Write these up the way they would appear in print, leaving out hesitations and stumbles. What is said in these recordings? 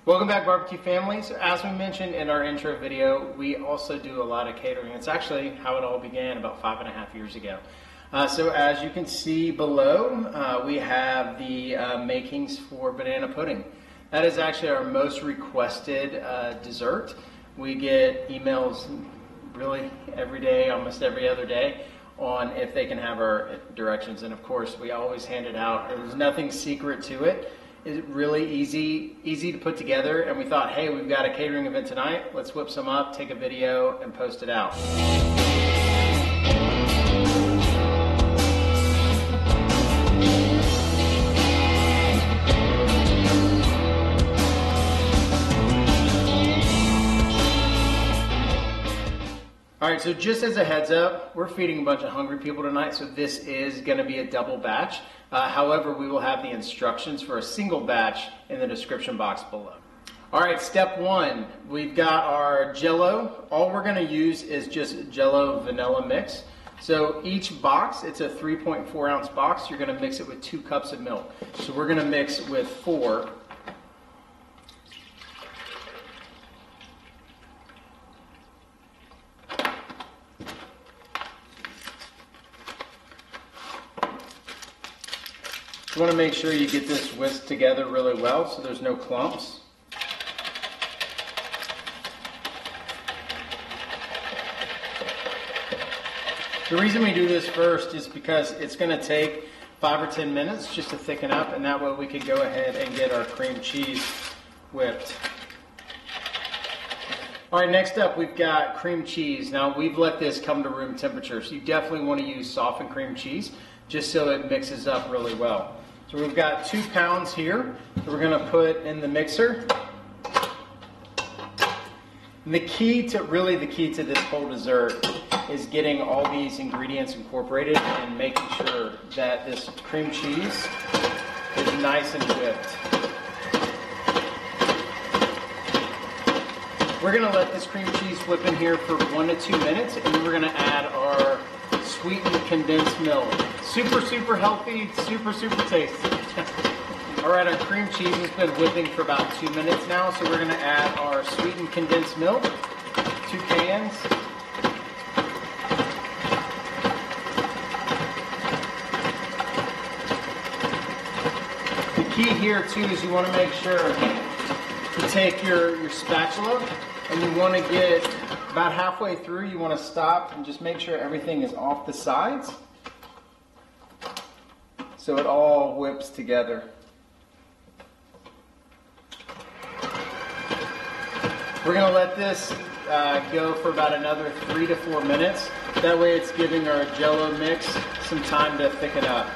Welcome back, barbecue family. So as we mentioned in our intro video, we also do a lot of catering. It's actually how it all began about 5.5 years ago. So as you can see below, we have the makings for banana pudding. That is actually our most requested dessert. We get emails really every day, almost every other day, on if they can have our directions. And of course, we always hand it out. There's nothing secret to it. It's really easy to put together, and we thought, hey, we've got a catering event tonight. Let's whip some up, take a video, and post it out. All right, so just as a heads up, we're feeding a bunch of hungry people tonight, so this is gonna be a double batch. However, we will have the instructions for a single batch in the description box below. All right, step one, we've got our Jell-O. All we're gonna use is just Jell-O vanilla mix. So each box, it's a 3.4 ounce box. You're gonna mix it with 2 cups of milk. So we're gonna mix with 4. You want to make sure you get this whisked together really well so there's no clumps. The reason we do this first is because it's going to take 5 or 10 minutes just to thicken up, and that way we can go ahead and get our cream cheese whipped. All right, next up we've got cream cheese. Now we've let this come to room temperature, so you definitely want to use softened cream cheese just so it mixes up really well. So we've got 2 pounds here that we're going to put in the mixer. And the key to this whole dessert is getting all these ingredients incorporated and making sure that this cream cheese is nice and whipped. We're going to let this cream cheese whip in here for 1 to 2 minutes, and then we're going to add our sweetened condensed milk. Super healthy, super tasty. All right, our cream cheese has been whipping for about 2 minutes now, so we're going to add our sweetened condensed milk, 2 cans. The key here too is you want to make sure to take your spatula, and you want to get about halfway through, you want to stop and just make sure everything is off the sides so it all whips together. We're going to let this go for about another 3 to 4 minutes. That way it's giving our Jell-O mix some time to thicken up.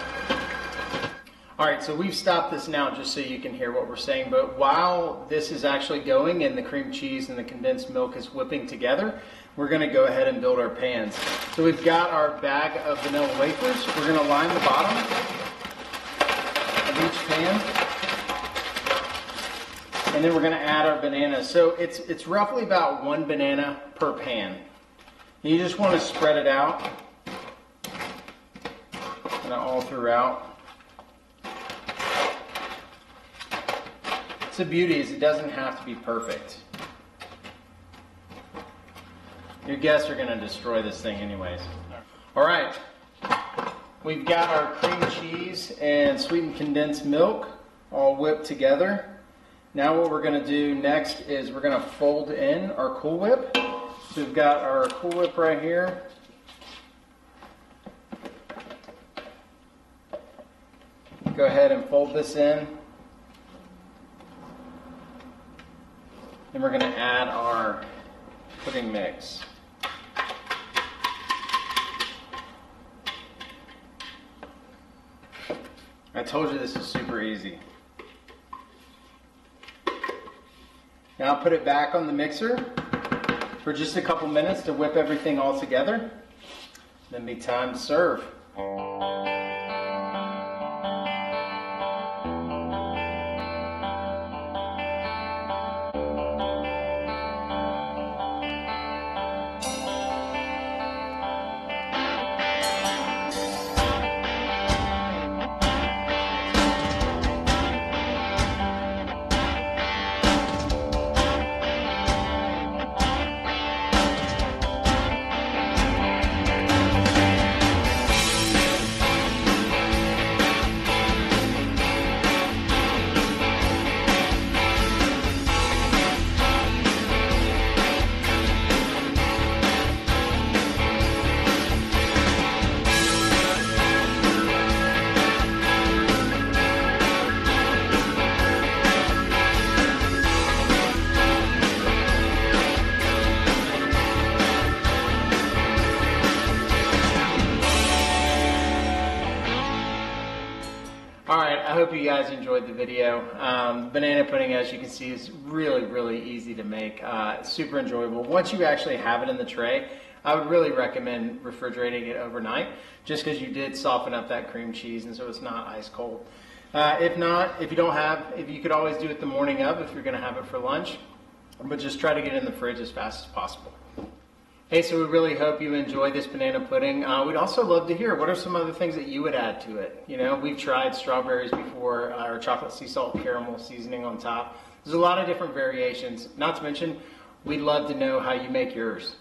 All right, so we've stopped this now just so you can hear what we're saying, but while this is actually going and the cream cheese and the condensed milk is whipping together, we're going to go ahead and build our pans. So we've got our bag of vanilla wafers. We're going to line the bottom of each pan, and then we're going to add our bananas. So it's roughly about 1 banana per pan. And you just want to spread it out kind of all throughout. The beauty is it doesn't have to be perfect. Your guests are going to destroy this thing anyways. All right, we've got our cream cheese and sweetened condensed milk all whipped together. Now what we're going to do next is we're going to fold in our Cool Whip. So we've got our Cool Whip right here. Go ahead and fold this in. Then we're going to add our pudding mix. I told you this is super easy. Now I'll put it back on the mixer for just a couple minutes to whip everything all together. Then be time to serve. hope you guys enjoyed the video. Banana pudding, as you can see, is really, really easy to make. Super enjoyable. Once you actually have it in the tray, I would really recommend refrigerating it overnight, just because you did soften up that cream cheese and so it's not ice cold. If not, if you could always do it the morning of if you're going to have it for lunch, but just try to get it in the fridge as fast as possible. Hey, so we really hope you enjoyed this banana pudding. We'd also love to hear what are some other things that you would add to it. You know, we've tried strawberries before, or chocolate sea salt caramel seasoning on top. There's a lot of different variations. Not to mention, we'd love to know how you make yours.